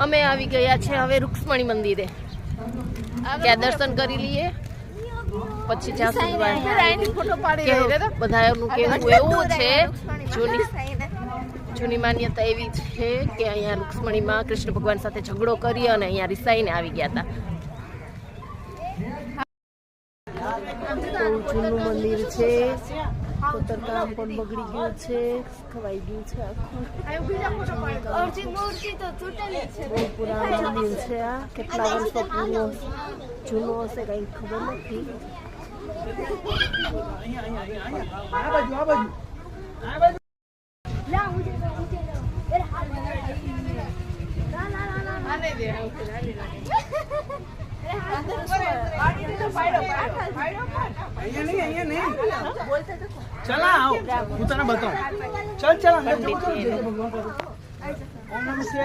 અમે આવી ગયા છે હવે રૂક્ષ્મણી મંદિરે. ત્યાં દર્શન કરી લઈએ પછી બધાનું કેવું એવું છે. જૂની માન્યતા એવી છે કે અહીંયા રૂક્ષ્મણીમાં કૃષ્ણ ભગવાન સાથે ઝઘડો કરી અને અહીંયા રિસાઈને આવી ગયા હતા. જૂનું મંદિર છે. કોતરકામ પણ બગડી ગયું છે, ખવાઈ ગયું છે આખું. બહુ પુરાણું મંદિર છે આ. કેટલા વર્ષો જૂનું હશે કઈ ખબર નથી. ચલા હું તને બતાવું. ચલ ચલ